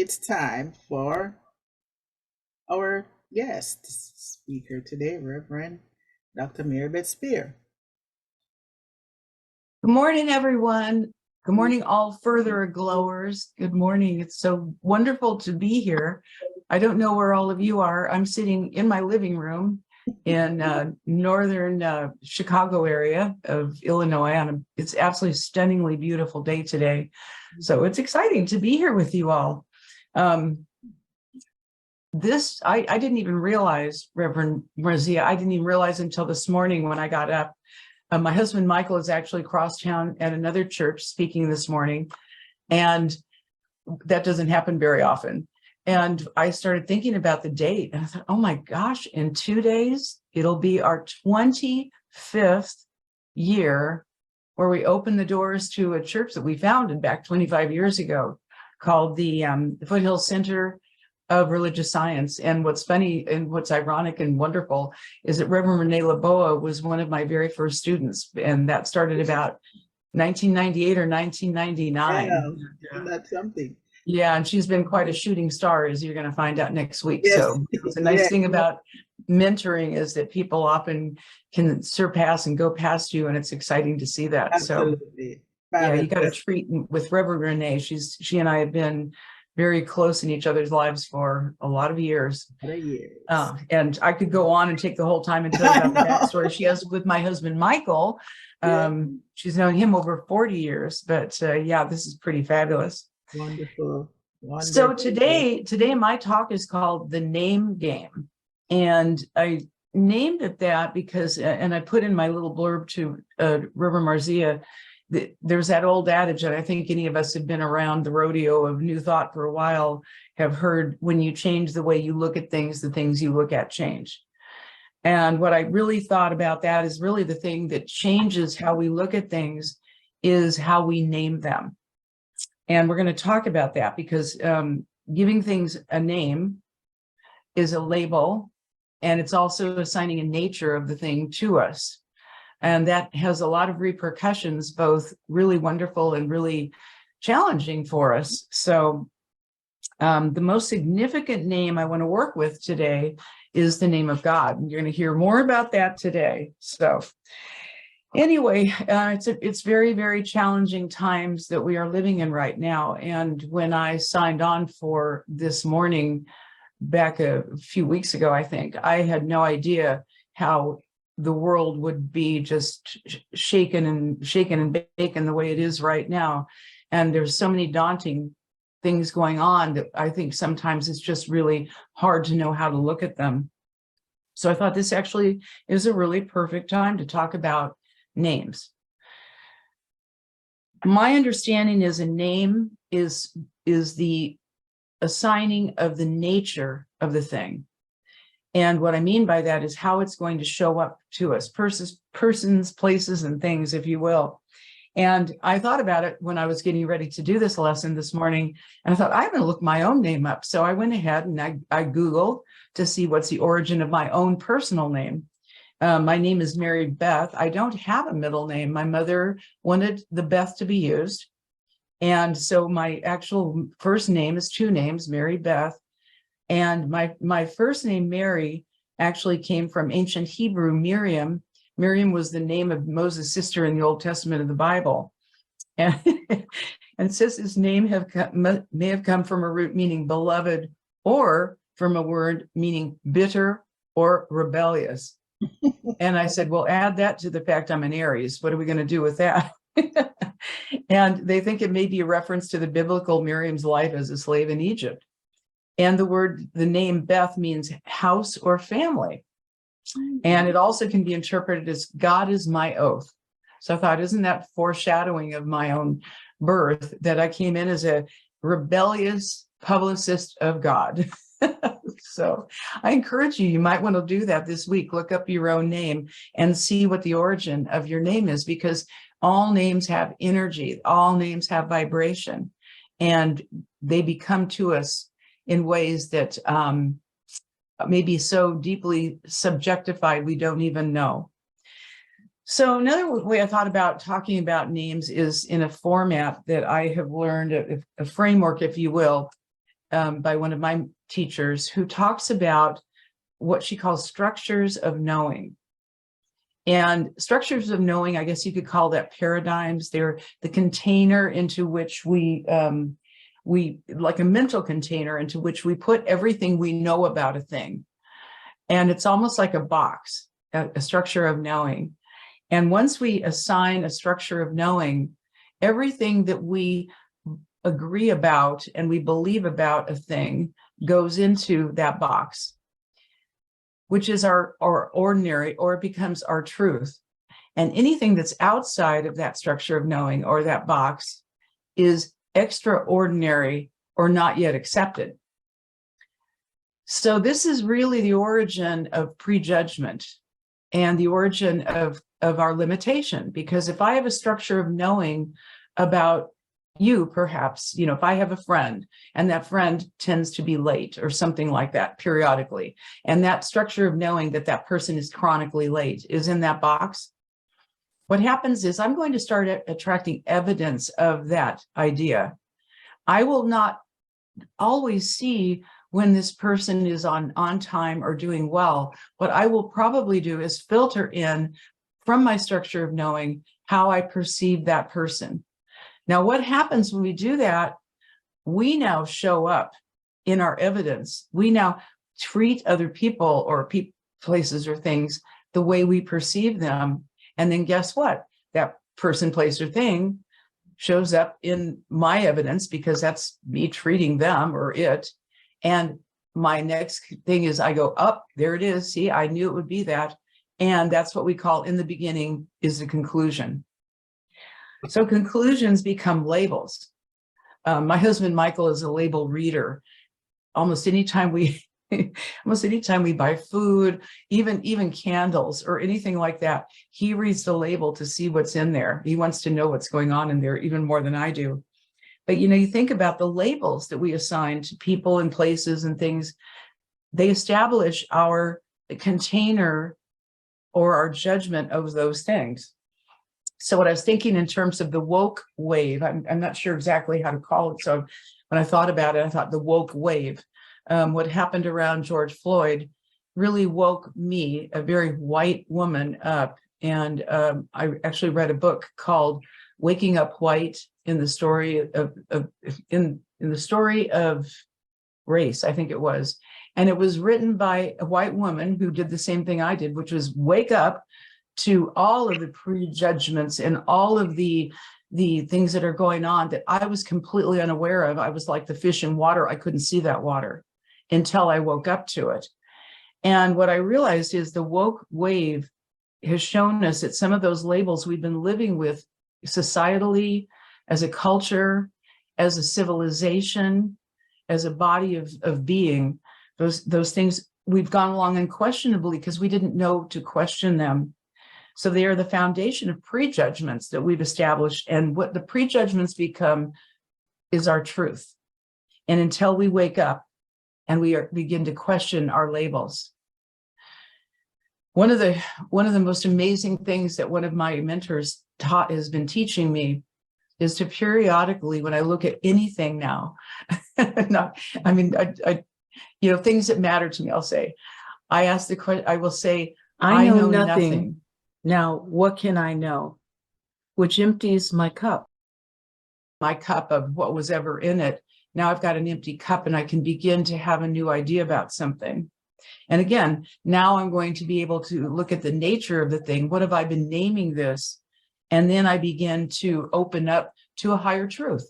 it's time for our guest speaker today, Reverend Dr. Mary Beth Speer. Good morning, everyone. Good morning, all further glowers. Good morning. It's so wonderful to be here. I don't know where all of you are. I'm sitting in my living room in northern Chicago area of Illinois, and it's absolutely stunningly beautiful day today. So it's exciting to be here with you all. I didn't even realize, Reverend Marzia, I didn't even realize until this morning when I got up. My husband, Michael, is actually across town at another church speaking this morning, and that doesn't happen very often. And I started thinking about the date, and I thought, oh my gosh, in 2 days, it'll be our 25th year where we opened the doors to a church that we founded back 25 years ago called the Foothill Center of Religious Science. And what's funny and what's ironic and wonderful is that Reverend Renee Laboa was one of my very first students, and that started about 1998 or 1999. Yeah, that's something. Yeah, and she's been quite a shooting star, as you're going to find out next week. Yes. So it's a nice thing about mentoring is that people often can surpass and go past you, and it's exciting to see that. Absolutely. So yeah, you got a treat with Reverend Renee. She and I have been very close in each other's lives for a lot of years. And I could go on and take the whole time and tell you about the backstory she has with my husband, Michael. She's known him over 40 years, but yeah, this is pretty fabulous. Wonderful. So today my talk is called The Name Game. And I named it that because, and I put in my little blurb to Reverend Marzia, there's that old adage that I think any of us have been around the rodeo of New Thought for a while have heard: when you change the way you look at things, the things you look at change. And what I really thought about that is really the thing that changes how we look at things is how we name them. And we're going to talk about that because giving things a name is a label, and it's also assigning a nature of the thing to us. And that has a lot of repercussions, both really wonderful and really challenging for us. So the most significant name I want to work with today is the name of God. And you're going to hear more about that today. So anyway, it's very, very challenging times that we are living in right now. And when I signed on for this morning back a few weeks ago, I think, I had no idea how the world would be just shaken and baken the way it is right now. And there's so many daunting things going on that I think sometimes it's just really hard to know how to look at them. So I thought this actually is a really perfect time to talk about names. My understanding is a name is the assigning of the nature of the thing. And what I mean by that is how it's going to show up to us, persons, places, and things, if you will. And I thought about it when I was getting ready to do this lesson this morning, and I thought, I'm going to look my own name up. So I went ahead and I Googled to see what's the origin of my own personal name. My name is Mary Beth. I don't have a middle name. My mother wanted the Beth to be used. And so my actual first name is two names, Mary Beth. And my first name, Mary, actually came from ancient Hebrew, Miriam. Miriam was the name of Moses' sister in the Old Testament of the Bible. And, and since his name may have come from a root meaning beloved, or from a word meaning bitter or rebellious. And I said, well, add that to the fact I'm an Aries. What are we going to do with that? And they think it may be a reference to the biblical Miriam's life as a slave in Egypt. And the name Beth means house or family. And it also can be interpreted as God is my oath. So I thought, isn't that foreshadowing of my own birth, that I came in as a rebellious publicist of God? So I encourage you might want to do that this week. Look up your own name and see what the origin of your name is, because all names have energy, all names have vibration, and they become to us in ways that may be so deeply subjectified we don't even know. So another way I thought about talking about names is in a format that I have learned, a framework, if you will, by one of my teachers, who talks about what she calls structures of knowing. And structures of knowing, I guess you could call that paradigms. They're the container into which we like a mental container into which we put everything we know about a thing. And it's almost like a box, a structure of knowing. And once we assign a structure of knowing, everything that we agree about and we believe about a thing goes into that box, which is our ordinary, or it becomes our truth. And anything that's outside of that structure of knowing or that box is extraordinary or not yet accepted. So this is really the origin of prejudgment and the origin of our limitation. Because if I have a structure of knowing about you, perhaps, you know, if I have a friend and that friend tends to be late or something like that periodically, and that structure of knowing that that person is chronically late is in that box, what happens is I'm going to start attracting evidence of that idea. I will not always see when this person is on time or doing well. What I will probably do is filter in from my structure of knowing how I perceive that person. Now, what happens when we do that? We now show up in our evidence. We now treat other people or places or things the way we perceive them. And then guess what? That person, place, or thing shows up in my evidence because that's me treating them or it. And my next thing is I go up, there it is. See, I knew it would be that. And that's what we call in the beginning is the conclusion. So conclusions become labels. My husband, Michael, is a label reader. Almost anytime we buy food, even candles or anything like that, he reads the label to see what's in there. He wants to know what's going on in there even more than I do. But, you know, you think about the labels that we assign to people and places and things, they establish our container or our judgment of those things. So what I was thinking in terms of the woke wave, I'm not sure exactly how to call it. So when I thought about it, I thought the woke wave, what happened around George Floyd really woke me, a very white woman, up. And I actually read a book called Waking Up White in the story in the story of race, I think it was. And it was written by a white woman who did the same thing I did, which was wake up to all of the prejudgments and all of the things that are going on that I was completely unaware of. I was like the fish in water. I couldn't see that water until I woke up to it. And what I realized is the woke wave has shown us that some of those labels we've been living with societally, as a culture, as a civilization, as a body of being, those things we've gone along unquestionably because we didn't know to question them. So they are the foundation of prejudgments that we've established. And what the prejudgments become is our truth. And until we wake up and we begin to question our labels. One of the most amazing things that one of my mentors has been teaching me is to periodically, when I look at anything now, things that matter to me, I ask the question, I will say, I know nothing. Now, what can I know? Which empties my cup. My cup of what was ever in it. Now I've got an empty cup and I can begin to have a new idea about something. And again, now I'm going to be able to look at the nature of the thing. What have I been naming this? And then I begin to open up to a higher truth.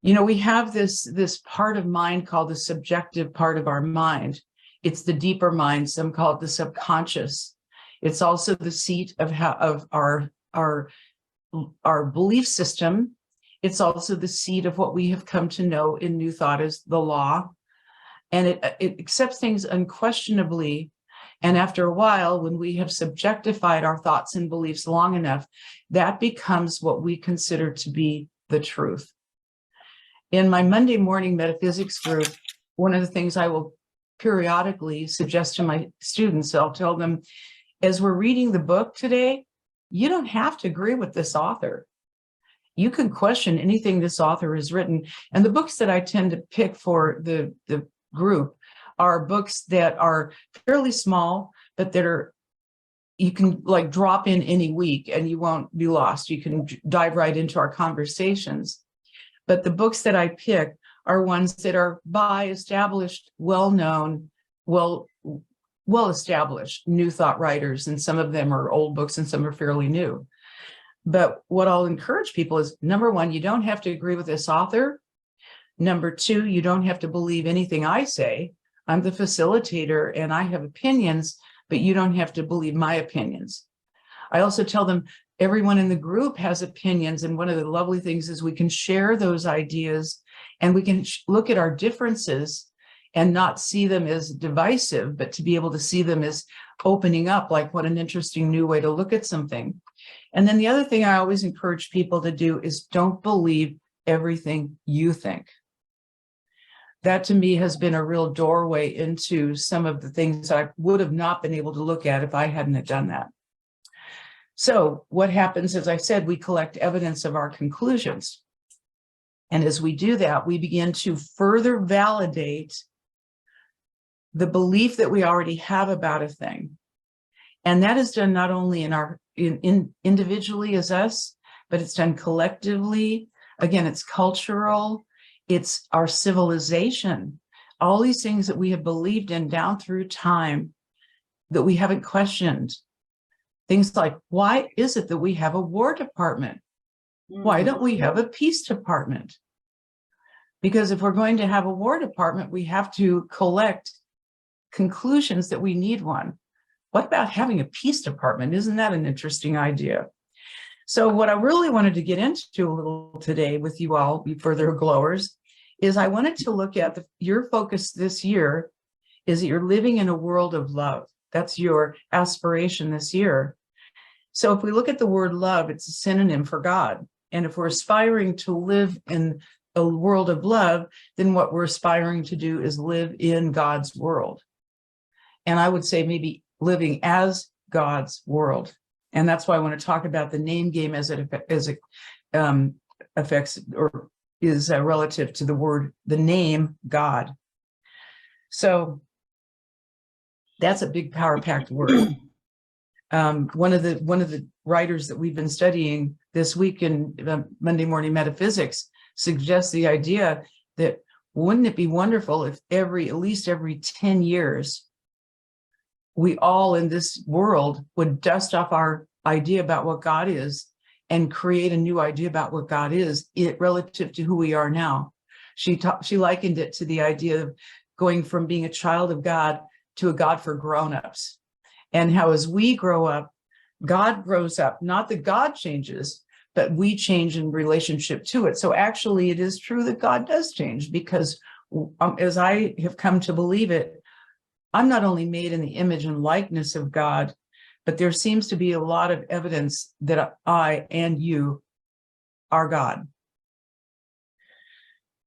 You know, we have this part of mind called the subjective part of our mind. It's the deeper mind. Some call it the subconscious. It's also the seat of our belief system. It's also the seat of what we have come to know in New Thought as the law. And it accepts things unquestionably. And after a while, when we have subjectified our thoughts and beliefs long enough, that becomes what we consider to be the truth. In my Monday morning metaphysics group, one of the things I will periodically suggest to my students, I'll tell them, as we're reading the book today, you don't have to agree with this author. you can question anything this author has written. And the books that I tend to pick for the group are books that are fairly small, but that are, you can like drop in any week and you won't be lost. You can dive right into our conversations. But the books that I pick are ones that are by established, well-known, well-established New Thought writers, and some of them are old books and some are fairly new. But what I'll encourage people is, number one, you don't have to agree with this author. Number two, you don't have to believe anything I say. I'm the facilitator and I have opinions, but you don't have to believe my opinions. I also tell them everyone in the group has opinions, and one of the lovely things is we can share those ideas and we can look at our differences and not see them as divisive, but to be able to see them as opening up, like what an interesting new way to look at something. And then the other thing I always encourage people to do is don't believe everything you think. That to me has been a real doorway into some of the things I would have not been able to look at if I hadn't have done that. So what happens, as I said, we collect evidence of our conclusions. And as we do that, we begin to further validate the belief that we already have about a thing. And that is done not only in individually as us, but it's done collectively. Again, it's cultural, it's our civilization, all these things that we have believed in down through time that we haven't questioned. Things like, why is it that we have a War Department? Why don't we have a Peace Department? Because if we're going to have a War Department, we have to collect conclusions that we need one. What about having a Peace Department? Isn't that an interesting idea? So what I really wanted to get into a little today with you all, further glowers, is I wanted to look at your focus this year is that you're living in a world of love. That's your aspiration this year. So if we look at the word love, it's a synonym for God. And if we're aspiring to live in a world of love, then what we're aspiring to do is live in God's world. And I would say maybe living as God's world. And that's why I want to talk about the name game as it affects or is relative to the name God. So that's a big power-packed word. One of the writers that we've been studying this week in Monday Morning Metaphysics suggests the idea that wouldn't it be wonderful if at least every 10 years, we all in this world would dust off our idea about what God is and create a new idea about what God is relative to who we are now. She likened it to the idea of going from being a child of God to a God for grown-ups. And how as we grow up, God grows up, not that God changes, but we change in relationship to it. So actually it is true that God does change, because as I have come to believe it, I'm not only made in the image and likeness of God, but there seems to be a lot of evidence that I and you are God.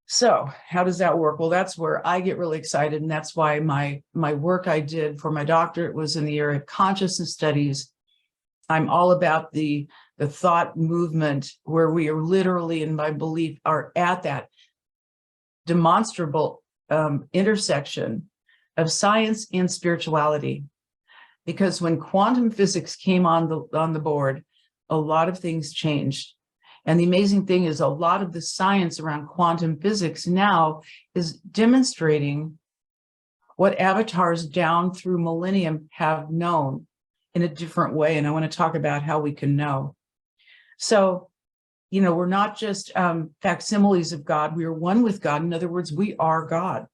So how does that work? Well, that's where I get really excited. And that's why my work I did for my doctorate was in the area of consciousness studies. I'm all about the thought movement where we are literally, in my belief, are at that demonstrable intersection of science and spirituality. Because when quantum physics came on the board, a lot of things changed. And the amazing thing is a lot of the science around quantum physics now is demonstrating what avatars down through millennium have known in a different way. And I want to talk about how we can know. So, we're not just facsimiles of God. We are one with God. In other words, we are God.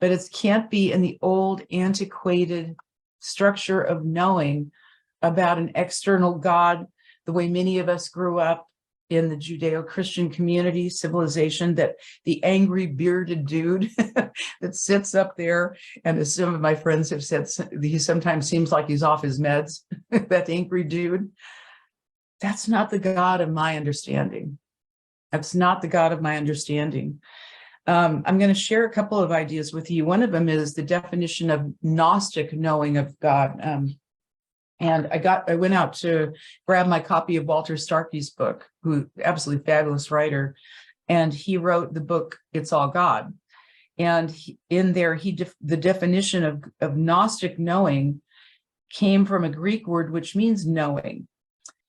But it can't be in the old antiquated structure of knowing about an external God, the way many of us grew up in the Judeo-Christian community, civilization, that the angry bearded dude that sits up there, and as some of my friends have said, he sometimes seems like he's off his meds, that angry dude. That's not the God of my understanding. That's not the God of my understanding. I'm going to share a couple of ideas with you. One of them is the definition of Gnostic knowing of God. And I went out to grab my copy of Walter Starkey's book, who absolutely fabulous writer. And he wrote the book, It's All God. And in there, the definition of Gnostic knowing came from a Greek word, which means knowing.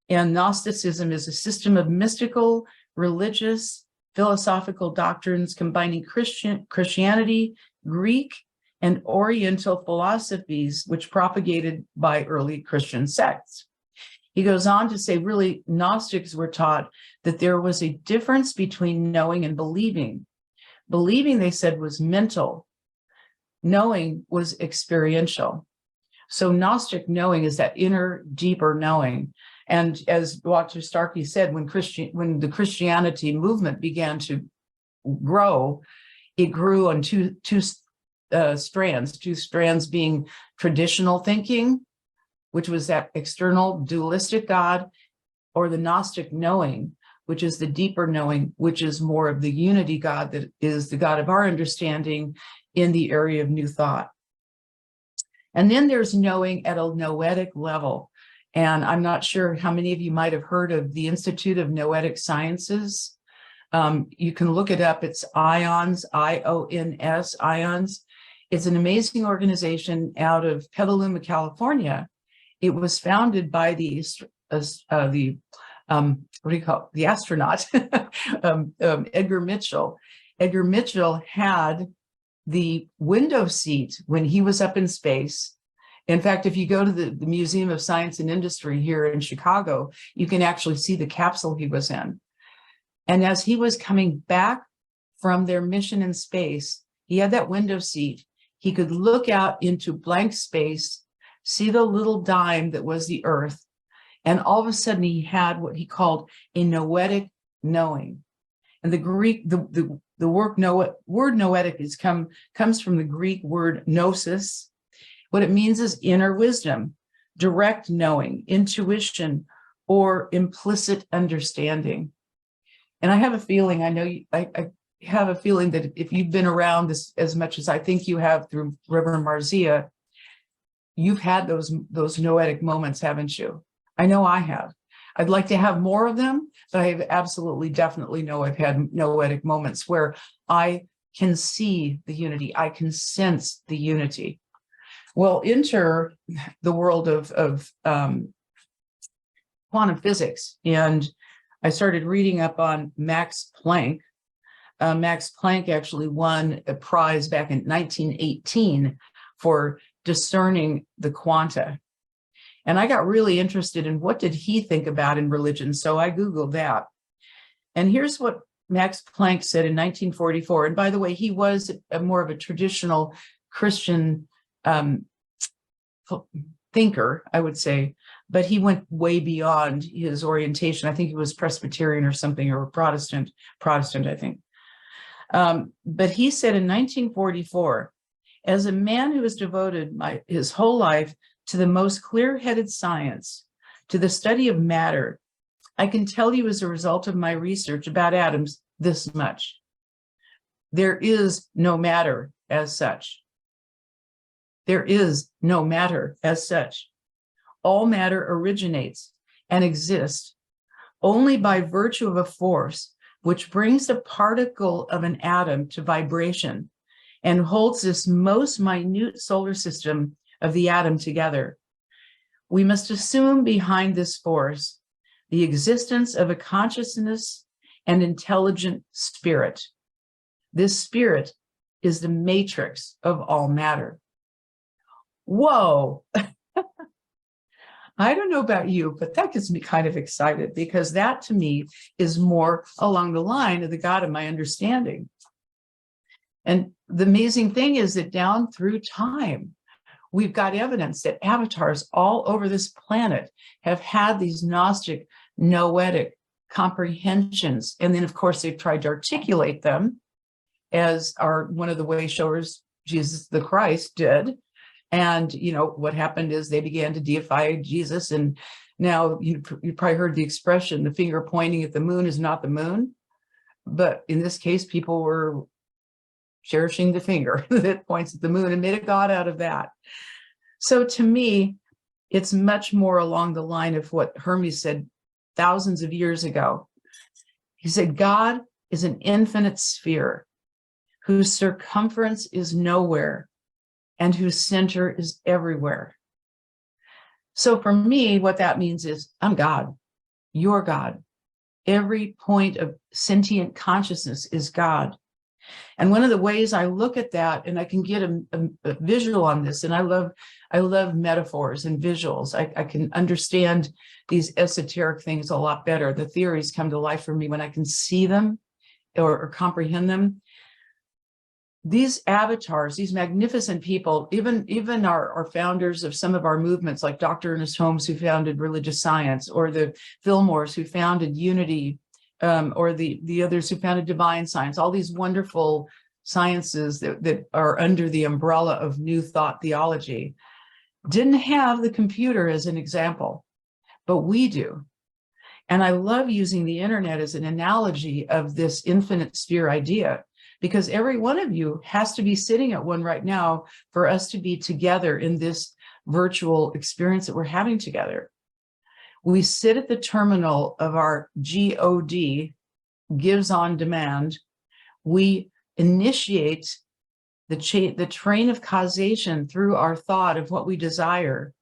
And Gnosticism is a system of mystical, religious, philosophical doctrines combining Christianity, Greek, and Oriental philosophies, which propagated by early Christian sects. He goes on to say, really, Gnostics were taught that there was a difference between knowing and believing. Believing, they said, was mental. Knowing was experiential. So Gnostic knowing is that inner, deeper knowing. And as Walter Starkey said, when the Christianity movement began to grow, it grew on two strands being traditional thinking, which was that external dualistic God, or the Gnostic knowing, which is the deeper knowing, which is more of the unity God that is the God of our understanding in the area of new thought. And then there's knowing at a noetic level. And I'm not sure how many of you might have heard of the Institute of Noetic Sciences. You can look it up. It's IONS, IONS, IONS. It's an amazing organization out of Petaluma, California. It was founded by the astronaut, Edgar Mitchell. Edgar Mitchell had the window seat when he was up in space. In fact, if you go to the Museum of Science and Industry here in Chicago, you can actually see the capsule he was in. And as he was coming back from their mission in space, he had that window seat. He could look out into blank space, see the little dime that was the Earth, and all of a sudden he had what he called a noetic knowing. And the Greek, the word noetic comes from the Greek word gnosis. What it means is inner wisdom, direct knowing, intuition, or implicit understanding. And I have a feeling, I have a feeling that if you've been around this as much as I think you have through Reverend Marzia, you've had those noetic moments, haven't you? I know I have. I'd like to have more of them, but I have absolutely, definitely know I've had noetic moments where I can see the unity. I can sense the unity. Well, enter the world of quantum physics. And I started reading up on Max Planck. Max Planck actually won a prize back in 1918 for discerning the quanta. And I got really interested in what did he think about in religion. So I Googled that. And here's what Max Planck said in 1944. And by the way, he was more of a traditional Christian thinker, I would say, but he went way beyond his orientation. I think he was Presbyterian or something, or Protestant, I think. But he said in 1944, as a man who has devoted his whole life to the most clear-headed science, to the study of matter, I can tell you as a result of my research about atoms this much. There is no matter as such. There is no matter as such. All matter originates and exists only by virtue of a force which brings the particle of an atom to vibration and holds this most minute solar system of the atom together. We must assume behind this force the existence of a consciousness and intelligent spirit. This spirit is the matrix of all matter. Whoa. I don't know about you, but that gets me kind of excited, because that to me is more along the line of the God of my understanding. And the amazing thing is that down through time, we've got evidence that avatars all over this planet have had these Gnostic, noetic comprehensions. And then, of course, they've tried to articulate them, as one of the way showers, Jesus the Christ, did. And, what happened is they began to deify Jesus. And now you probably heard the expression, the finger pointing at the moon is not the moon. But in this case, people were cherishing the finger that points at the moon and made a god out of that. So to me, It's much more along the line of what Hermes said thousands of years ago. He said, God is an infinite sphere whose circumference is nowhere and whose center is everywhere. So for me, what that means is I'm God, you're God. Every point of sentient consciousness is God. And one of the ways I look at that, and I can get a visual on this, and I love metaphors and visuals. I can understand these esoteric things a lot better. The theories come to life for me when I can see them or comprehend them. These avatars, these magnificent people, even our founders of some of our movements, like Dr. Ernest Holmes, who founded religious science, or the Fillmores, who founded unity, or the others who founded divine science, all these wonderful sciences that are under the umbrella of New Thought theology, didn't have the computer as an example, but we do. And I love using the internet as an analogy of this infinite sphere idea, because every one of you has to be sitting at one right now for us to be together in this virtual experience that we're having together. We sit at the terminal of our GOD, gives on demand. We initiate the train of causation through our thought of what we desire.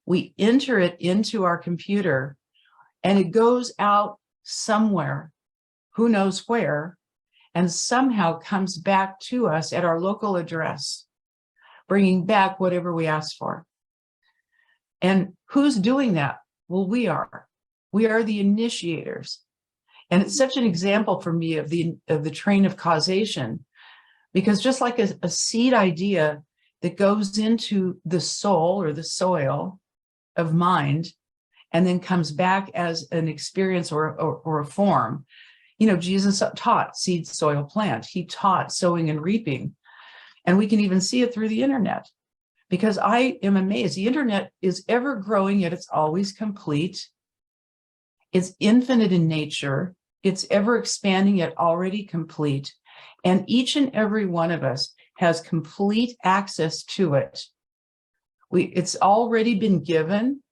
We enter it into our computer, and it goes out somewhere, who knows where, and somehow comes back to us at our local address, bringing back whatever we asked for. And who's doing that? Well, we are. We are the initiators. And it's such an example for me of the train of causation, because just like a seed idea that goes into the soul or the soil of mind, and then comes back as an experience or a form. You know, Jesus taught seed, soil, plant. He taught sowing and reaping. And we can even see it through the internet, because I am amazed. The internet is ever growing, yet it's always complete. It's infinite in nature. It's ever expanding, yet already complete. And each and every one of us has complete access to it. It's already been given.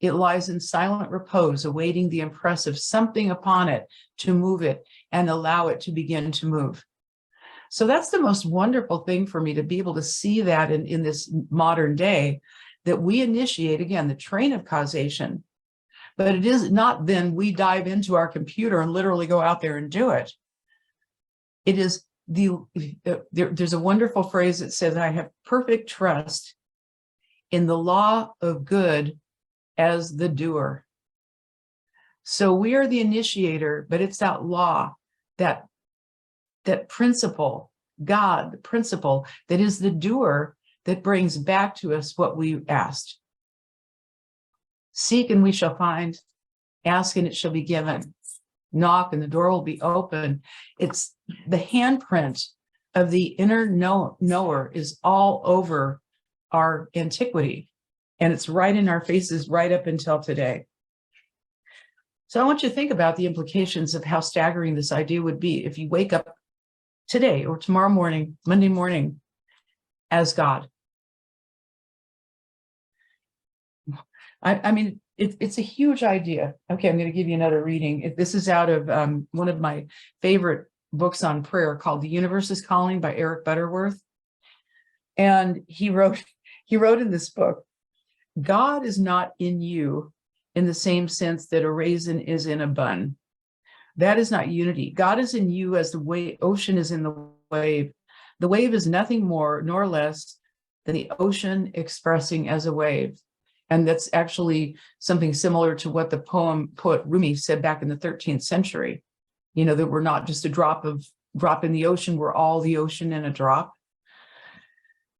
It lies in silent repose, awaiting the impress of something upon it to move it and allow it to begin to move. So that's the most wonderful thing for me, to be able to see that in this modern day, that we initiate, again, the train of causation. But it is not then we dive into our computer and literally go out there and do it. It is there's a wonderful phrase that says, I have perfect trust in the law of good as the doer. So we are the initiator, but it's that law, that principle, God, the principle that is the doer, that brings back to us what we asked. Seek and we shall find, ask and it shall be given, knock and the door will be open. It's the handprint of the inner knower is all over our antiquity. And it's right in our faces right up until today. So I want you to think about the implications of how staggering this idea would be if you wake up today or tomorrow morning, Monday morning, as God. I mean, it's a huge idea. Okay, I'm going to give you another reading. This is out of one of my favorite books on prayer called The Universe is Calling by Eric Butterworth. And he wrote in this book, God is not in you in the same sense that a raisin is in a bun. That is not unity. God is in you as the ocean is in the wave. The wave is nothing more nor less than the ocean expressing as a wave. And that's actually something similar to what the poet Rumi said back in the 13th century. You know, that we're not just a drop in the ocean, we're all the ocean in a drop.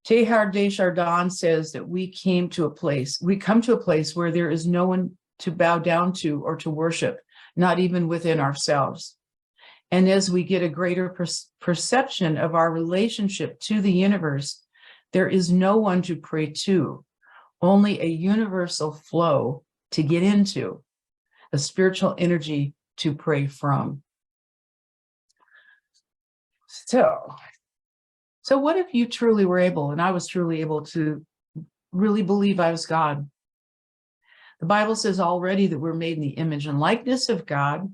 Teilhard de Chardin says that we come to a place where there is no one to bow down to or to worship, not even within ourselves. And as we get a greater perception of our relationship to the universe, there is no one to pray to, only a universal flow to get into, a spiritual energy to pray from. So what if you truly were able, and I was truly able to really believe I was God? The Bible says already that we're made in the image and likeness of God.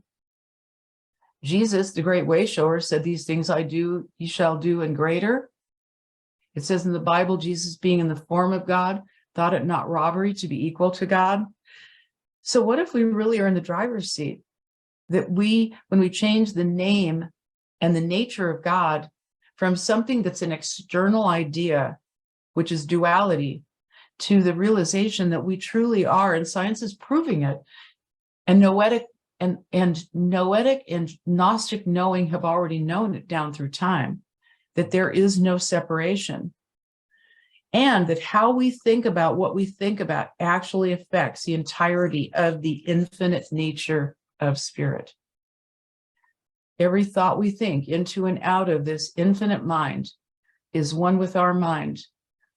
Jesus, the great way shower, said, "These things I do, ye shall do, and greater." It says in the Bible, Jesus, being in the form of God, thought it not robbery to be equal to God. So what if we really are in the driver's seat? That when we change the name and the nature of God from something that's an external idea, which is duality, to the realization that we truly are, and science is proving it, and noetic and Gnostic knowing have already known it down through time, that there is no separation, and that how we think about what we think about actually affects the entirety of the infinite nature of spirit. Every thought we think into and out of this infinite mind is one with our mind.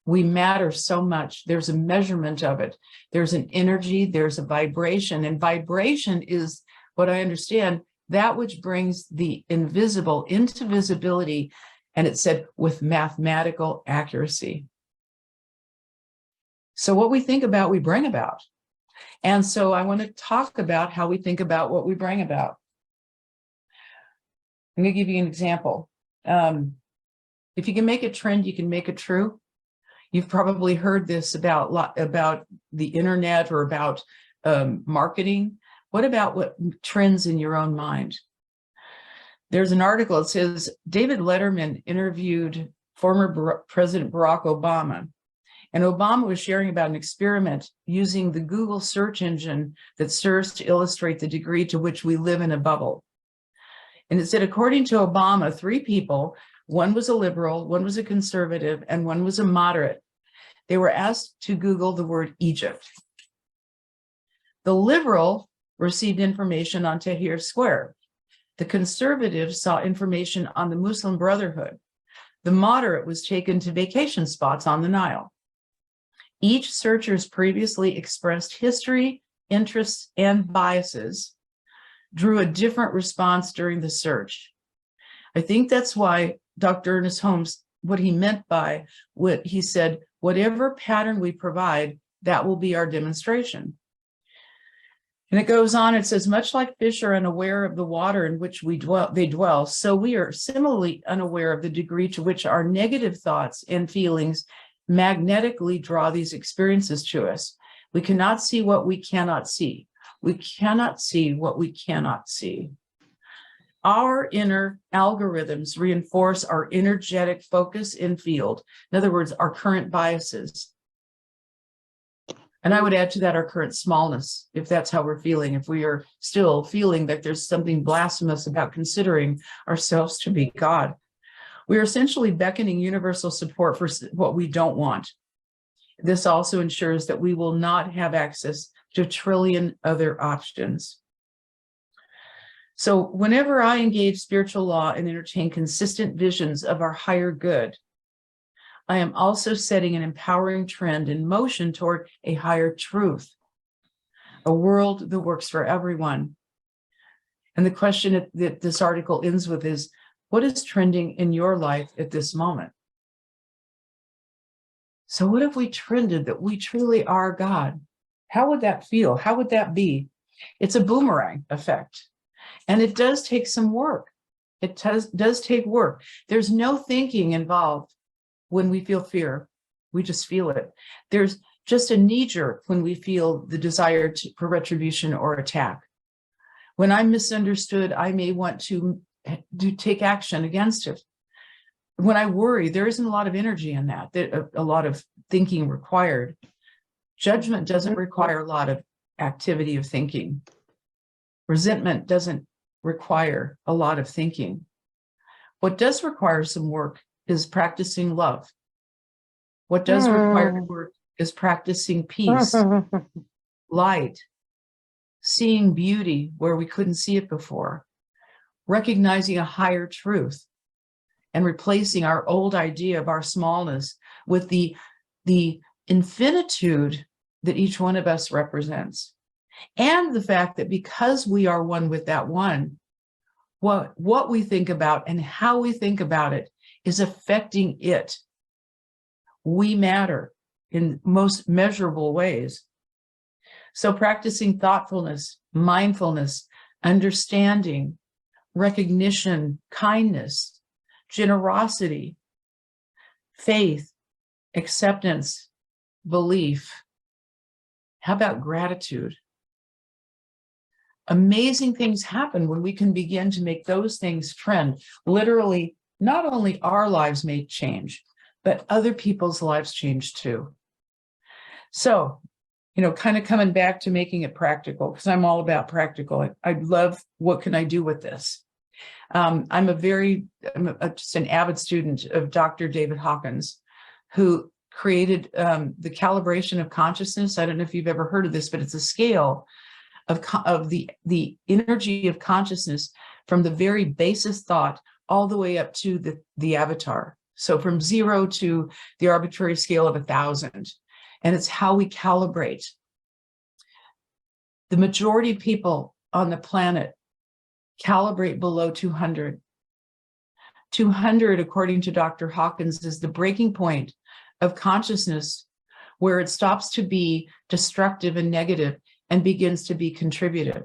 We matter so much. There's a measurement of it. There's an energy, there's a vibration, and vibration is, what I understand, that which brings the invisible into visibility, and it said with mathematical accuracy. So what we think about, we bring about. And so I want to talk about how we think about what we bring about. I'm going to give you an example. If you can make a trend, you can make it true. You've probably heard this about the internet or about marketing. What about what trends in your own mind? There's an article, it says, David Letterman interviewed former President Barack Obama. And Obama was sharing about an experiment using the Google search engine that serves to illustrate the degree to which we live in a bubble. And it said, according to Obama, 3 people, one was a liberal, one was a conservative, and one was a moderate. They were asked to Google the word Egypt. The liberal received information on Tahrir Square. The conservative saw information on the Muslim Brotherhood. The moderate was taken to vacation spots on the Nile. Each searcher's previously expressed history, interests, and biases drew a different response during the search. I think that's why Dr. Ernest Holmes, what he meant by what he said, whatever pattern we provide, that will be our demonstration. And it goes on, it says, much like fish are unaware of the water in which they dwell, so we are similarly unaware of the degree to which our negative thoughts and feelings magnetically draw these experiences to us. We cannot see what we cannot see. We cannot see what we cannot see. Our inner algorithms reinforce our energetic focus in field. In other words, our current biases. And I would add to that our current smallness, if that's how we're feeling, if we are still feeling that there's something blasphemous about considering ourselves to be God. We are essentially beckoning universal support for what we don't want. This also ensures that we will not have access to a trillion other options. So whenever I engage spiritual law and entertain consistent visions of our higher good, I am also setting an empowering trend in motion toward a higher truth, a world that works for everyone. And the question that this article ends with is, what is trending in your life at this moment? So what if we trended that we truly are God? How would that feel? How would that be? It's a boomerang effect. And it does take some work. It does take work. There's no thinking involved when we feel fear. We just feel it. There's just a knee-jerk when we feel the desire for retribution or attack. When I'm misunderstood, I may want to take action against it. When I worry, there isn't a lot of energy in that, a lot of thinking required. Judgment doesn't require a lot of activity of thinking. Resentment doesn't require a lot of thinking. What does require some work is practicing love. What does require work is practicing peace, light, seeing beauty where we couldn't see it before, recognizing a higher truth, and replacing our old idea of our smallness with the infinitude that each one of us represents. And the fact that because we are one with that one, what we think about and how we think about it is affecting it. We matter in most measurable ways. So practicing thoughtfulness, mindfulness, understanding, recognition, kindness, generosity, faith, acceptance, belief. How about gratitude? Amazing things happen when we can begin to make those things trend. Literally, not only our lives may change, but other people's lives change too. So, kind of coming back to making it practical, because I'm all about practical. I love, what can I do with this? I'm just an avid student of Dr. David Hawkins, who created the calibration of consciousness. I don't know if you've ever heard of this, but it's a scale of the energy of consciousness from the very basest thought all the way up to the avatar. So from 0 to the arbitrary scale of 1,000. And it's how we calibrate. The majority of people on the planet calibrate below 200. 200, according to Dr. Hawkins, is the breaking point of consciousness where it stops to be destructive and negative and begins to be contributive.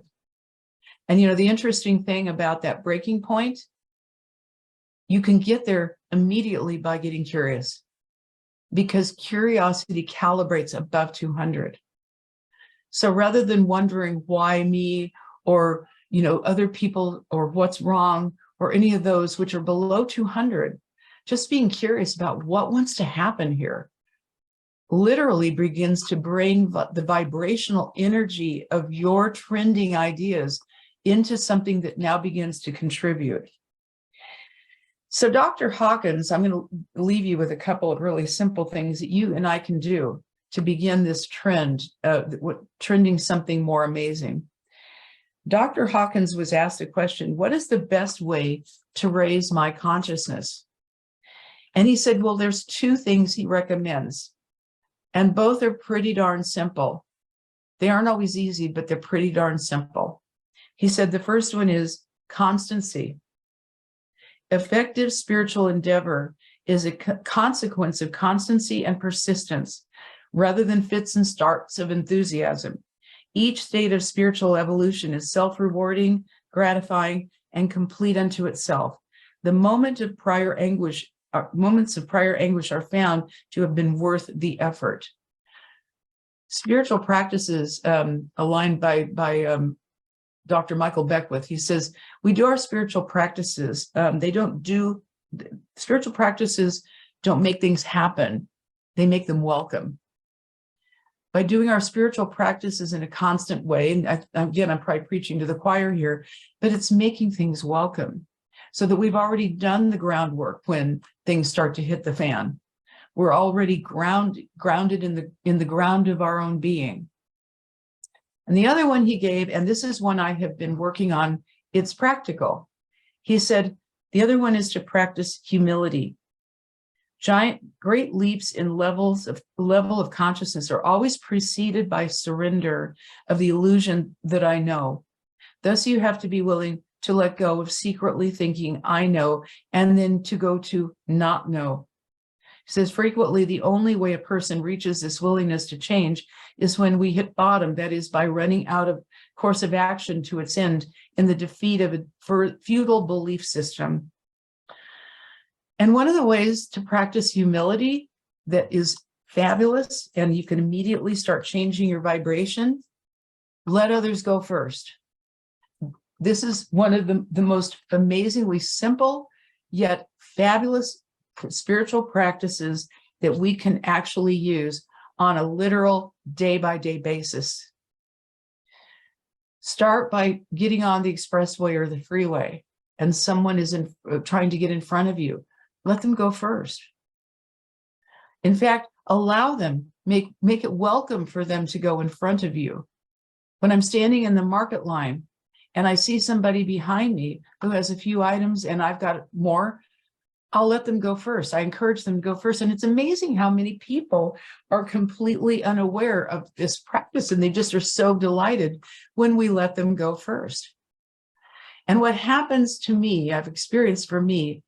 And the interesting thing about that breaking point, you can get there immediately by getting curious, because curiosity calibrates above 200. So rather than wondering why me, or other people, or what's wrong, or any of those which are below 200, just being curious about what wants to happen here literally begins to bring the vibrational energy of your trending ideas into something that now begins to contribute. So Dr. Hawkins, I'm going to leave you with a couple of really simple things that you and I can do to begin this trend, trending something more amazing. Dr. Hawkins was asked a question, what is the best way to raise my consciousness? And he said, well, there's 2 things he recommends, and both are pretty darn simple. They aren't always easy, but they're pretty darn simple. He said the first one is constancy. Effective spiritual endeavor is a consequence of constancy and persistence, rather than fits and starts of enthusiasm. Each state of spiritual evolution is self-rewarding, gratifying, and complete unto itself. The moments of prior anguish are found to have been worth the effort. Spiritual practices, aligned by Dr. Michael Beckwith, he says, we do our spiritual practices. Spiritual practices don't make things happen. They make them welcome. By doing our spiritual practices in a constant way, and again, I'm probably preaching to the choir here, but it's making things welcome, so that we've already done the groundwork when things start to hit the fan. We're already grounded in the ground of our own being. And the other one he gave, and this is one I have been working on, it's practical. He said, the other one is to practice humility. Great leaps in level of consciousness are always preceded by surrender of the illusion that I know. Thus, you have to be willing to let go of secretly thinking I know, and then to go to not know. He says, frequently, the only way a person reaches this willingness to change is when we hit bottom, that is, by running out of course of action to its end in the defeat of a feudal belief system. And one of the ways to practice humility that is fabulous, and you can immediately start changing your vibration, let others go first. This is one of the most amazingly simple yet fabulous spiritual practices that we can actually use on a literal day-by-day basis. Start by getting on the expressway or the freeway, and someone is trying to get in front of you. Let them go first. In fact, allow them, make it welcome for them to go in front of you. When I'm standing in the market line and I see somebody behind me who has a few items and I've got more, I'll let them go first. I encourage them to go first. And it's amazing how many people are completely unaware of this practice, and they just are so delighted when we let them go first. And what happens to me, I've experienced for me,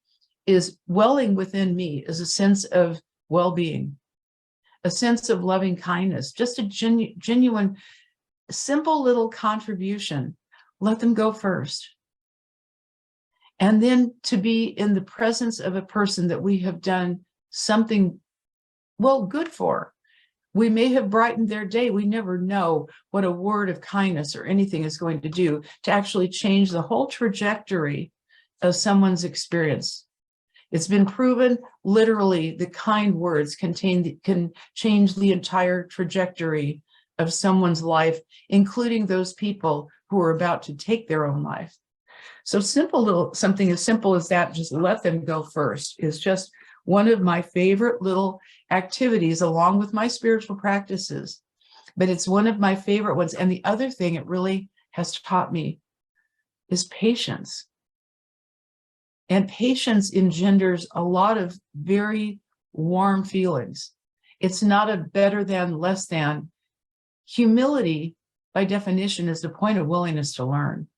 is welling within me is a sense of well-being, a sense of loving kindness, just a genuine simple little contribution, let them go first. And then to be in the presence of a person that we have done something, well, good for. We may have brightened their day. We never know what a word of kindness or anything is going to do to actually change the whole trajectory of someone's experience. It's been proven, literally, the kind words can change the entire trajectory of someone's life, including those people who are about to take their own life. So something as simple as that, just let them go first, is just one of my favorite little activities along with my spiritual practices. But it's one of my favorite ones. And the other thing it really has taught me is patience. And patience engenders a lot of very warm feelings. It's not a better than, less than. Humility, by definition, is the point of willingness to learn.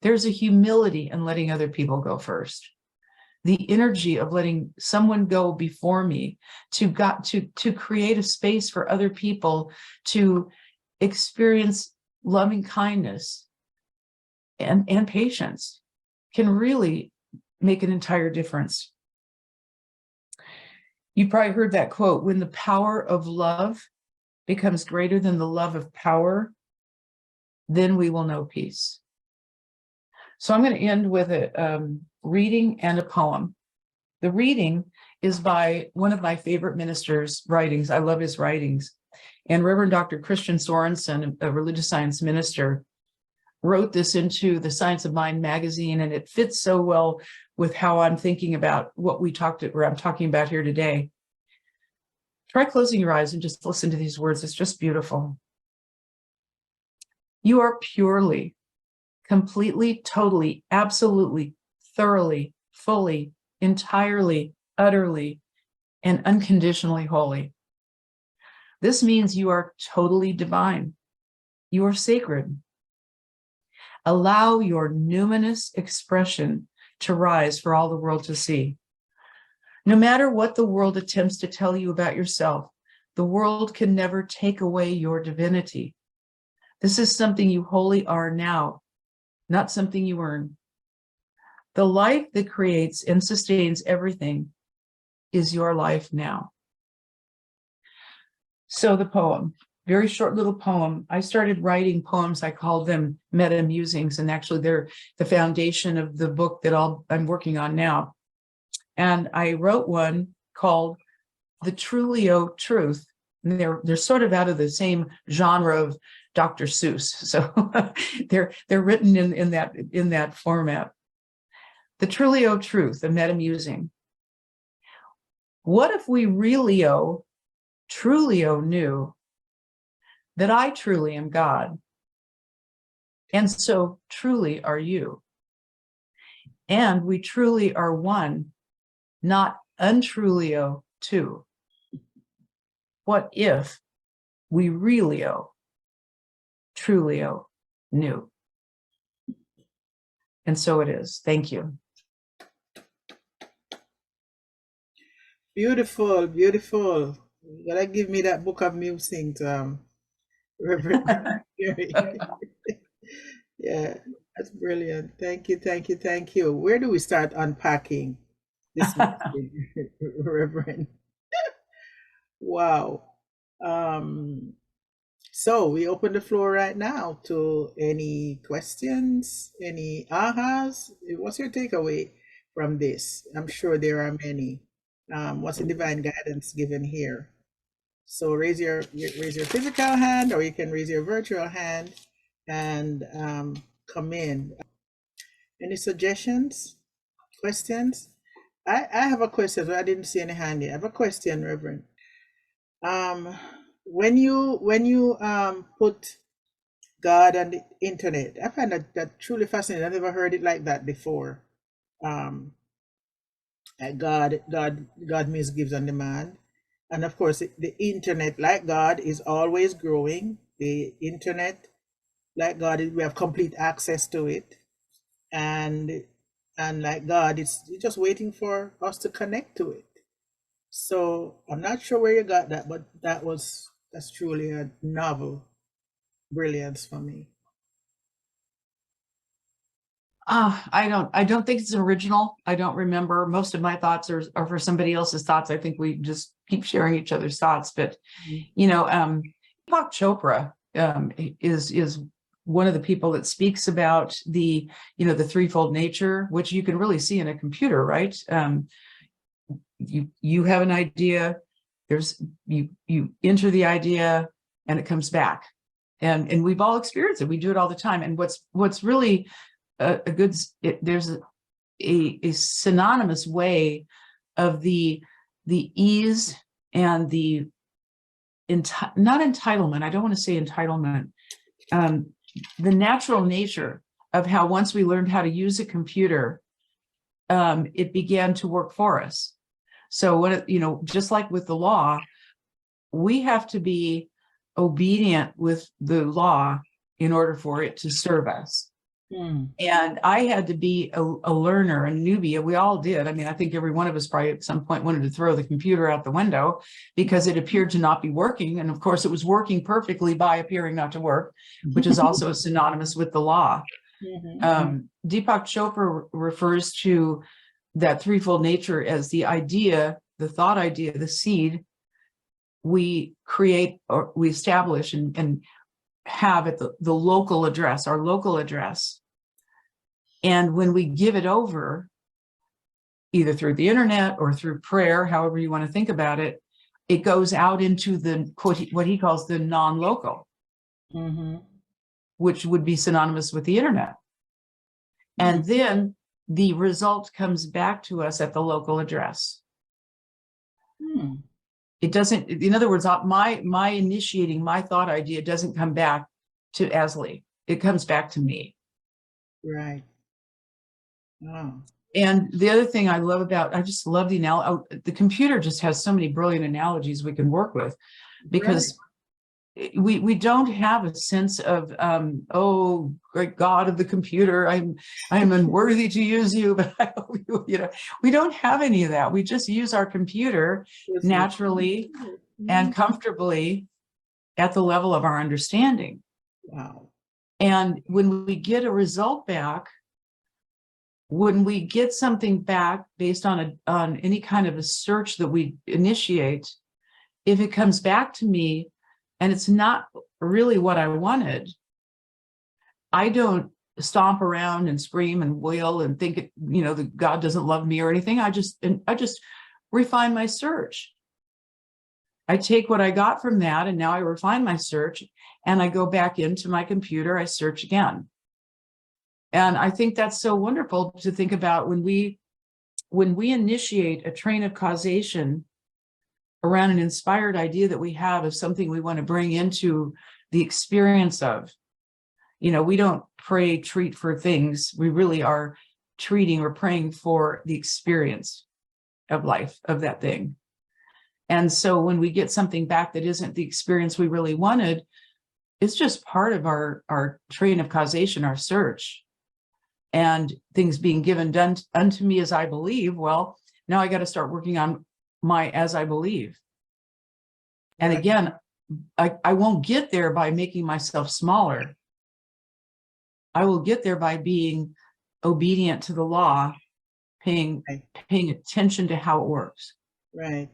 There's a humility in letting other people go first. The energy of letting someone go before me to create a space for other people to experience loving kindness and patience can really make an entire difference. You probably heard that quote, when the power of love becomes greater than the love of power, then we will know peace. So I'm going to end with a reading and a poem. The reading is by one of my favorite ministers' writings. I love his writings. And Reverend Dr. Christian Sorensen, a religious science minister, wrote this into the Science of Mind magazine, and it fits so well with how I'm thinking about what I'm talking about here today. Try closing your eyes and just listen to these words. It's just beautiful. You are purely, completely, totally, absolutely, thoroughly, fully, entirely, utterly, and unconditionally holy. This means you are totally divine. You are sacred. Allow your numinous expression to rise for all the world to see. No matter what the world attempts to tell you about yourself, the world can never take away your divinity. This is something you wholly are now, not something you earn. The life that creates and sustains everything is your life now. So the poem, very short little poem. I started writing poems, I called them meta musings, and actually they're the foundation of the book that I'm working on now. And I wrote one called The Trulio Truth. And they're sort of out of the same genre of Dr. Seuss. So they're written in that format. The Trulio Truth, a meta musing. What if we Trulio knew that I truly am God, and so truly are you, and we truly are one, not untrulio two? What if we Trulio knew? And so it is. Thank you. Beautiful, beautiful. You gotta give me that book of musings, Reverend Gary. Yeah, that's brilliant. Thank you, thank you, thank you. Where do we start unpacking this message, Reverend? Wow. Um, so we open the floor right now to any questions, any ahas. What's your takeaway from this? I'm sure there are many. What's the divine guidance given here? So raise your physical hand, or you can raise your virtual hand and come in. Any suggestions, questions? I have a question. I didn't see any hand yet. I have a question, Reverend. When you put God and the internet, I find that truly fascinating. I've never heard it like that before. God means gives on demand. And of course, the internet, like God, is always growing. The internet, like God, we have complete access to it. And like God, it's just waiting for us to connect to it. So I'm not sure where you got that, but that's truly a novel brilliance for me. I don't think it's an original. I don't remember. Most of my thoughts are for somebody else's thoughts. I think we just keep sharing each other's thoughts. But, you know, Deepak Chopra is one of the people that speaks about the, you know, the threefold nature, which you can really see in a computer, right? You have an idea, you enter the idea and it comes back. And we've all experienced it. We do it all the time. And what's really there's a synonymous way of the ease and the not entitlement. I don't want to say entitlement. The natural nature of how once we learned how to use a computer, it began to work for us. So what, you know, just like with the law, we have to be obedient with the law in order for it to serve us. And I had to be a learner, a newbie. We all did. I mean, I think every one of us probably at some point wanted to throw the computer out the window because it appeared to not be working. And of course, it was working perfectly by appearing not to work, which is also synonymous with the law. Deepak Chopra refers to that threefold nature as the idea, the thought idea, the seed we create or we establish and have at the local address, our local address. And when we give it over, either through the internet or through prayer, however you want to think about it, it goes out into the what he calls the non-local, which would be synonymous with the internet. And then the result comes back to us at the local address. It doesn't, in other words, my initiating, my thought idea doesn't come back to Asley. It comes back to me. Right. Oh. And the other thing I love about, I just love the computer just has so many brilliant analogies we can work with, because we don't have a sense of, oh, great God of the computer, I am unworthy to use you, but I hope you know, we don't have any of that. We just use our computer naturally and comfortably at the level of our understanding. Wow. And when we get a result back, when we get something back based on any kind of a search that we initiate, if it comes back to me and it's not really what I wanted, I don't stomp around and scream and wail and think, you know, that God doesn't love me or anything. I just refine my search. I take what I got from that, and now I refine my search, and I go back into my computer, I search again. And I think that's so wonderful to think about when we initiate a train of causation around an inspired idea that we have of something we want to bring into the experience of. You know, we don't treat for things. We really are treating or praying for the experience of life, of that thing. And so when we get something back that isn't the experience we really wanted, it's just part of our train of causation, our search. And things being done unto me as I believe, well, now I got to start working on my as I believe. And again, I won't get there by making myself smaller. I will get there by being obedient to the law, paying attention to how it works. Right.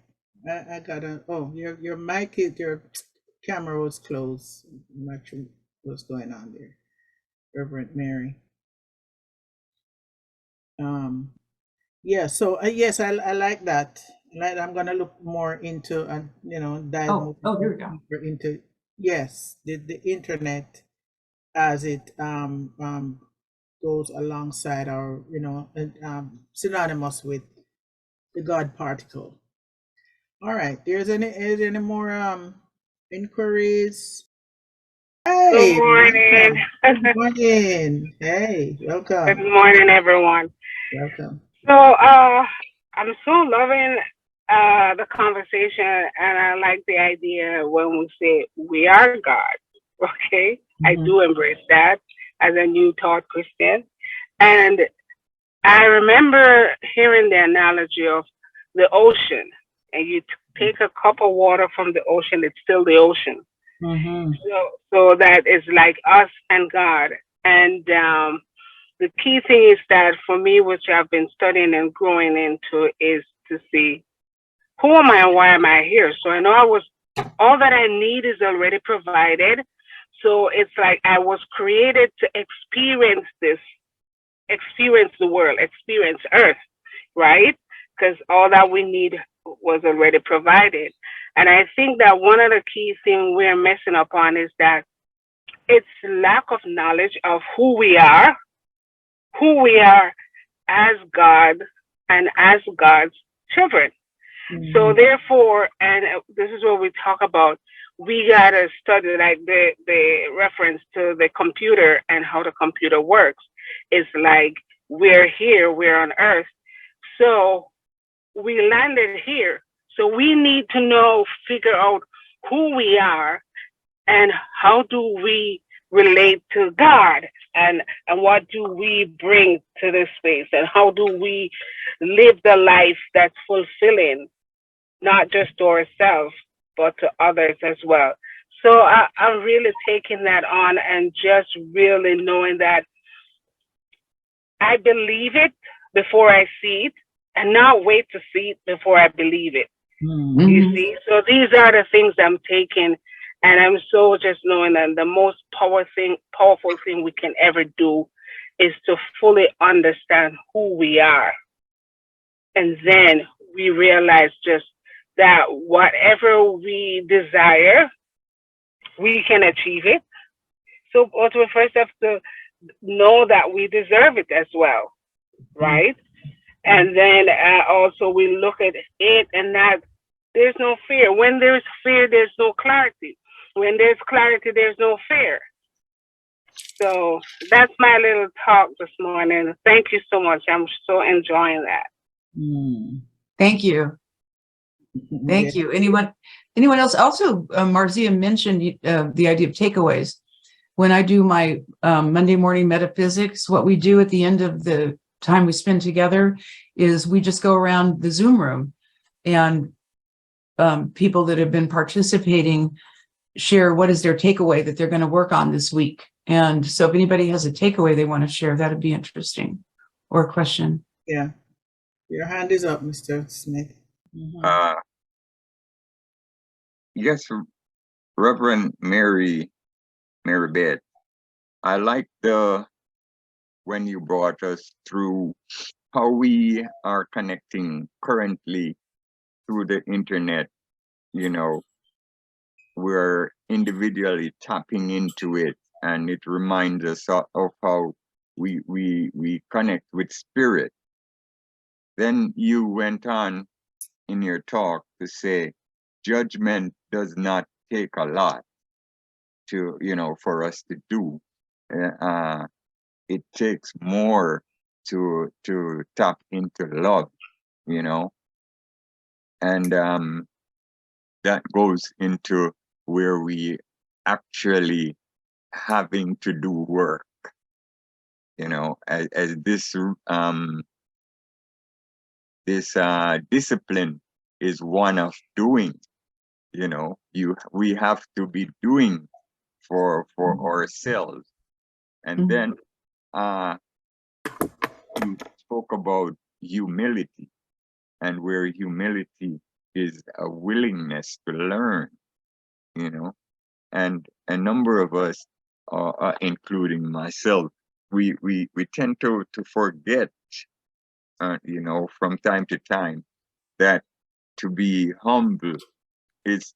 I gotta, oh, your mic, your camera was closed. I'm not sure what's going on there. Reverend Mary. Yeah, so yes, I like that. I'm gonna look more into and dive more here we go. deeper into the internet as it goes alongside our synonymous with the God particle. All right, is any more inquiries? Hey, Good morning. good morning. Hey, welcome. Good morning, everyone. Welcome. So, I'm so loving the conversation, and I like the idea when we say we are God. Okay, I do embrace that as a New Thought Christian, and I remember hearing the analogy of the ocean, and you take a cup of water from the ocean; it's still the ocean. Mm-hmm. So that is like us and God. And the key thing is that for me, which I've been studying and growing into, is to see who am I and why am I here. So I know all that I need is already provided. So it's like I was created to experience this, experience the world, experience Earth, right? Because all that we need was already provided. And I think that one of the key things we're messing up on is that it's lack of knowledge of who we are as God and as God's children. So Mm-hmm. therefore, and this is what we talk about, we gotta study like the reference to the computer and how the computer works. It's like we're here, we're on Earth. So we landed here. So we need to know, figure out who we are and how do we relate to God, and what do we bring to this space, and how do we live the life that's fulfilling, not just to ourselves but to others as well. So I'm really taking that on and just really knowing that I believe it before I see it, and not wait to see it before I believe it. Mm-hmm. You see, so these are the things I'm taking, and I'm so just knowing that the most powerful thing we can ever do is to fully understand who we are, and then we realize just that whatever we desire, we can achieve it. So, but we first have to know that we deserve it as well, right? And then also we look at it and that there's no fear. When there's fear, there's no clarity. When there's clarity, there's no fear. So that's my little talk this morning. Thank you so much. I'm so enjoying that. Mm. Thank you. Thank Yeah. you. Anyone else? Also, Marzia mentioned the idea of takeaways. When I do my Monday morning metaphysics, what we do at the end of the time we spend together is we just go around the Zoom room, and people that have been participating share what is their takeaway that they're going to work on this week. And so if anybody has a takeaway they want to share, that'd be interesting, or a question. Yeah. Your hand is up, Mr. Smith. Mm-hmm. Yes, Reverend Mary Beth, I like when you brought us through how we are connecting currently through the internet. You know, we're individually tapping into it, and it reminds us of how we connect with spirit. Then you went on in your talk to say judgment does not take a lot to, for us to do. It takes more to tap into love, you know, and that goes into where we actually having to do work, as this discipline is one of doing. We have to be doing for ourselves. And then you spoke about humility, and where humility is a willingness to learn, and a number of us, including myself, we tend to forget, from time to time, that to be humble is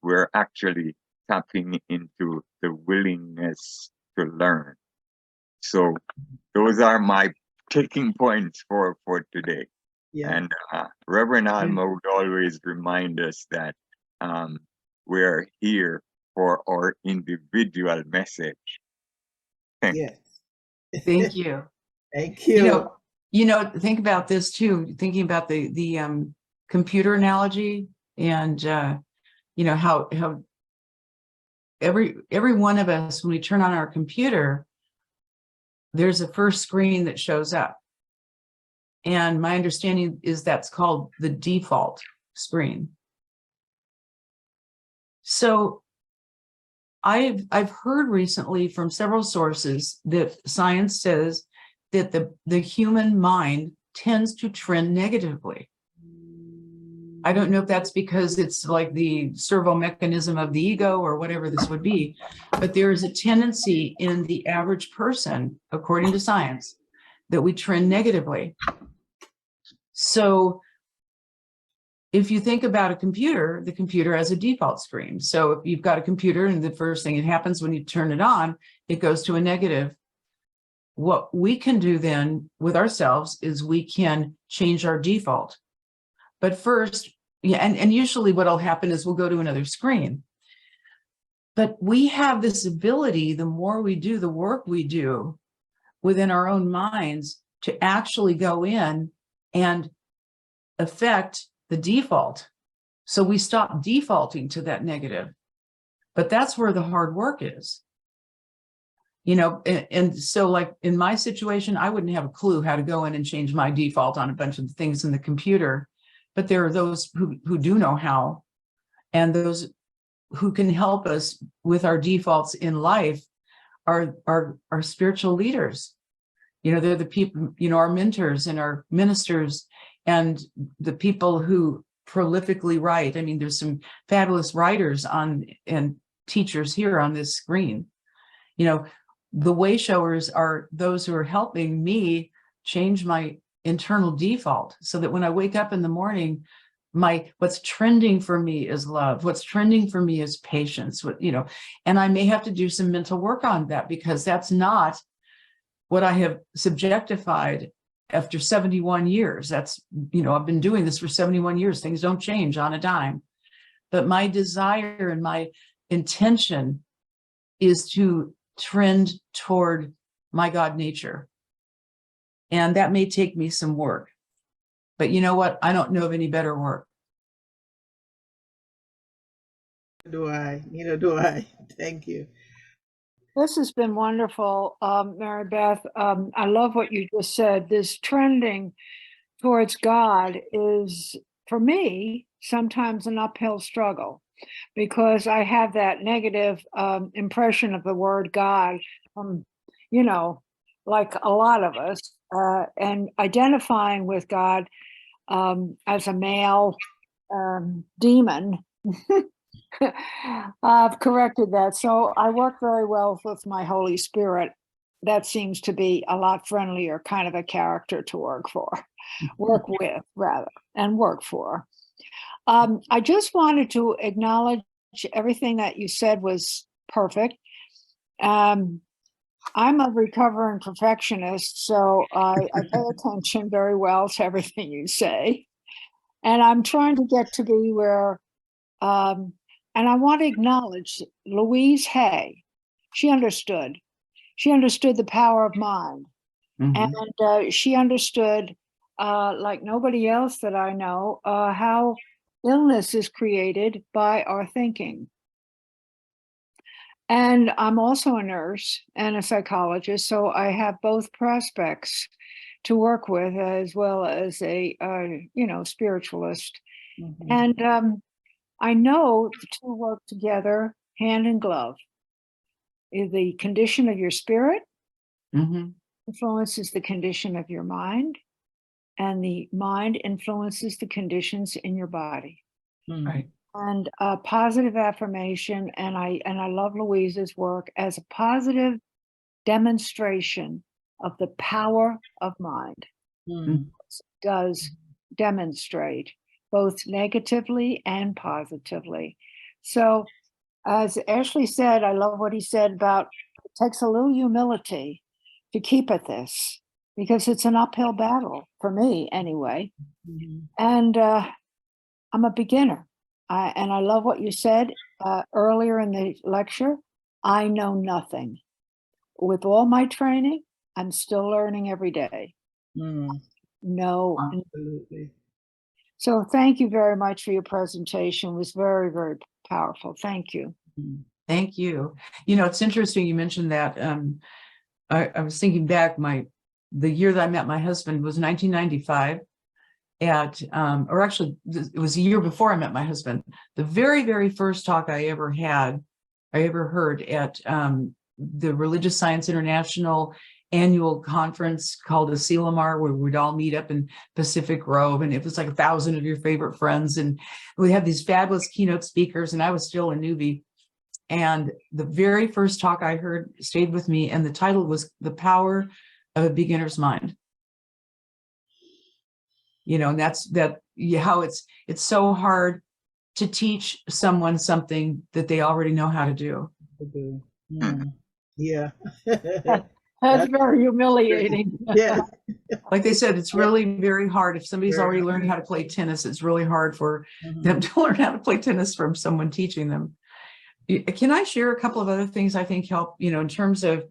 we're actually tapping into the willingness to learn. So those are my taking points for today. Yeah. And Reverend Alma would always remind us that we're here for our individual message. Thank Yes. Thank you. Thank you. Think about this too, thinking about the computer analogy, and how every one of us, when we turn on our computer, there's a first screen that shows up. And my understanding is that's called the default screen. So I've heard recently from several sources that science says that the human mind tends to trend negatively. I don't know if that's because it's like the servo mechanism of the ego or whatever this would be, but there is a tendency in the average person, according to science, that we trend negatively. So if you think about a computer, the computer has a default screen. So if you've got a computer and the first thing that happens when you turn it on, it goes to a negative. What we can do then with ourselves is we can change our default. But first, yeah, and usually what'll happen is we'll go to another screen. But we have this ability, the more we do the work we do within our own minds, to actually go in and affect the default. So we stop defaulting to that negative. But that's where the hard work is. You know, and so like in my situation, I wouldn't have a clue how to go in and change my default on a bunch of things in the computer. But there are those who do know how, and those who can help us with our defaults in life are spiritual leaders. You know, they're the people, you know, our mentors and our ministers and the people who prolifically write. I mean, there's some fabulous writers on and teachers here on this screen. You know, the way showers are those who are helping me change my internal default so that when I wake up in the morning, what's trending for me is love. What's trending for me is patience. You know, and I may have to do some mental work on that because that's not what I have subjectified after 71 years. That's, you know, I've been doing this for 71 years. Things don't change on a dime. But my desire and my intention is to trend toward my God nature. And that may take me some work. But you know what? I don't know of any better work. Do I? Neither do I. Thank you. This has been wonderful, Mary Beth. I love what you just said. This trending towards God is, for me, sometimes an uphill struggle because I have that negative impression of the word God, you know, like a lot of us, and identifying with God as a male demon. I've corrected that. So I work very well with my Holy Spirit. That seems to be a lot friendlier kind of a character to work with rather, and work for. I just wanted to acknowledge everything that you said was perfect. I'm a recovering perfectionist, so I pay attention very well to everything you say. And I'm trying to get to be where, and I want to acknowledge Louise Hay. She understood. She understood the power of mind. Mm-hmm. And she understood, like nobody else that I know, how illness is created by our thinking. And I'm also a nurse and a psychologist, so I have both prospects to work with as well as a, you know, spiritualist. Mm-hmm. And I know the two work together hand in glove. The condition of your spirit mm-hmm. influences the condition of your mind, and the mind influences the conditions in your body. Right. And positive affirmation, and I love Louise's work as a positive demonstration of the power of mind. Mm-hmm. It does demonstrate both negatively and positively. So as Ashley said, I love what he said about it takes a little humility to keep at this because it's an uphill battle for me anyway. Mm-hmm. And I'm a beginner. And I love what you said earlier in the lecture. I know nothing. With all my training, I'm still learning every day. No. Absolutely. So thank you very much for your presentation. It was very, very powerful. Thank you. Thank you. You know, it's interesting you mentioned that. I was thinking back, the year that I met my husband was 1995. Or actually, it was a year before I met my husband. The very, very first talk I ever had, I ever heard at the Religious Science International annual conference called a Selamar, where we'd all meet up in Pacific Grove, and it was like 1,000 of your favorite friends, and we had these fabulous keynote speakers, and I was still a newbie. And the very first talk I heard stayed with me, and the title was "The Power of a Beginner's Mind." You know, and that's how it's so hard to teach someone something that they already know how to do. Yeah. That's very humiliating. Yeah. Like they said, it's really very hard. If somebody's already learned how to play tennis, it's really hard for them to learn how to play tennis from someone teaching them. Can I share a couple of other things I think help, you know, in terms of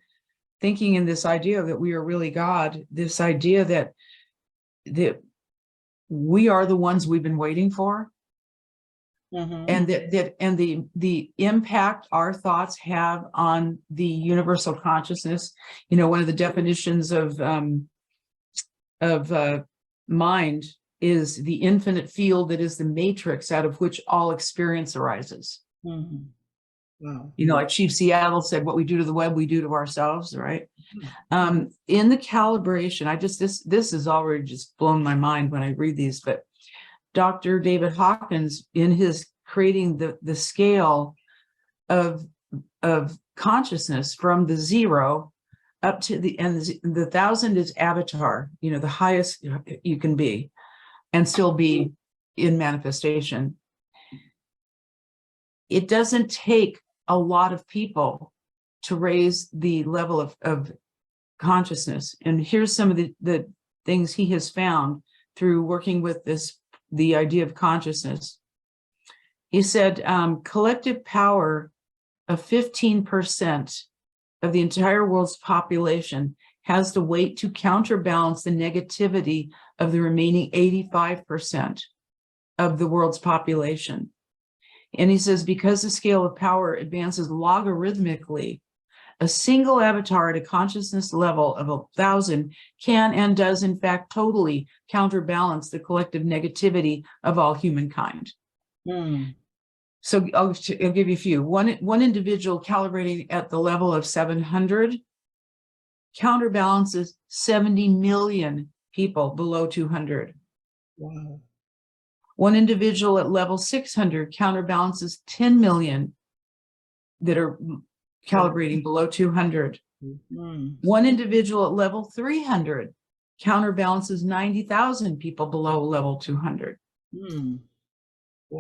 thinking in this idea that we are really God, this idea that we are the ones we've been waiting for. And the impact our thoughts have on the universal consciousness. You know, one of the definitions of mind is the infinite field that is the matrix out of which all experience arises. Wow. You know, like Chief Seattle said, what we do to the web, we do to ourselves, right? In the calibration, this has already just blown my mind when I read these, but Dr. David Hawkins, in his creating the scale of consciousness from the 0 up to the 1,000 is avatar, you know, the highest you can be and still be in manifestation. It doesn't take a lot of people to raise the level of consciousness. And here's some of the things he has found through working with the idea of consciousness. He said collective power of 15% of the entire world's population has the weight to counterbalance the negativity of the remaining 85% of the world's population. And he says, because the scale of power advances logarithmically, a single avatar at a consciousness level of 1,000 can and does, in fact, totally counterbalance the collective negativity of all humankind. So I'll give you a few. One individual calibrating at the level of 700 counterbalances 70 million people below 200. Wow. One individual at level 600 counterbalances 10 million that are calibrating below 200. One individual at level 300 counterbalances 90,000 people below level 200. Wow.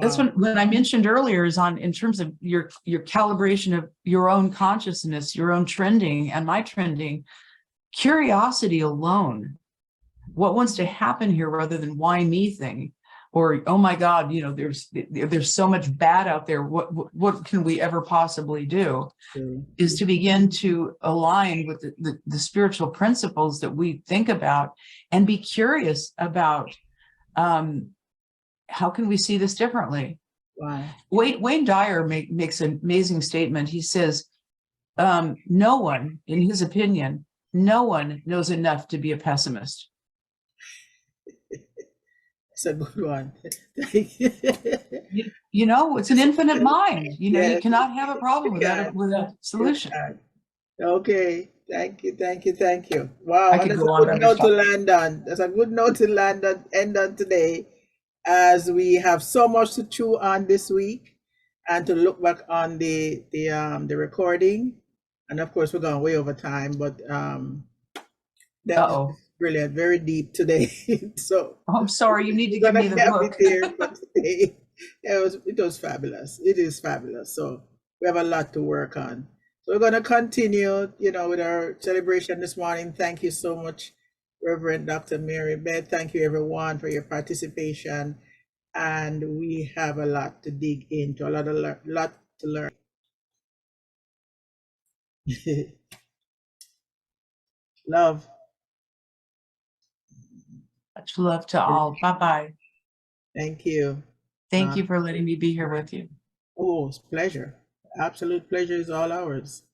That's what I mentioned earlier is in terms of your calibration of your own consciousness, your own trending and my trending, curiosity alone, what wants to happen here rather than why me thing. Or, oh my God, you know, there's so much bad out there. What can we ever possibly do? Is to begin to align with the spiritual principles that we think about and be curious about how can we see this differently? Wow. Wayne Dyer makes an amazing statement. He says, no one, in his opinion, no one knows enough to be a pessimist. It's a good one. You know, it's an infinite mind. You know, Yes. You cannot have a problem without a solution. Okay. Thank you. Wow. I could That's go a on, good but note to land on. That's a good note to end on today, as we have so much to chew on this week and to look back on the recording. And of course, we're going way over time, but that was brilliant, very deep today. So I'm sorry, you need to give me the book. Today. It was fabulous. It is fabulous. So we have a lot to work on. So we're going to continue, you know, with our celebration this morning. Thank you so much, Reverend Dr. Mary Beth. Thank you, everyone, for your participation. And we have a lot to dig into, a lot to learn. Love. Much love to all. Bye-bye. Thank you. Thank you for letting me be here with you. Oh, it's a pleasure. Absolute pleasure is all ours.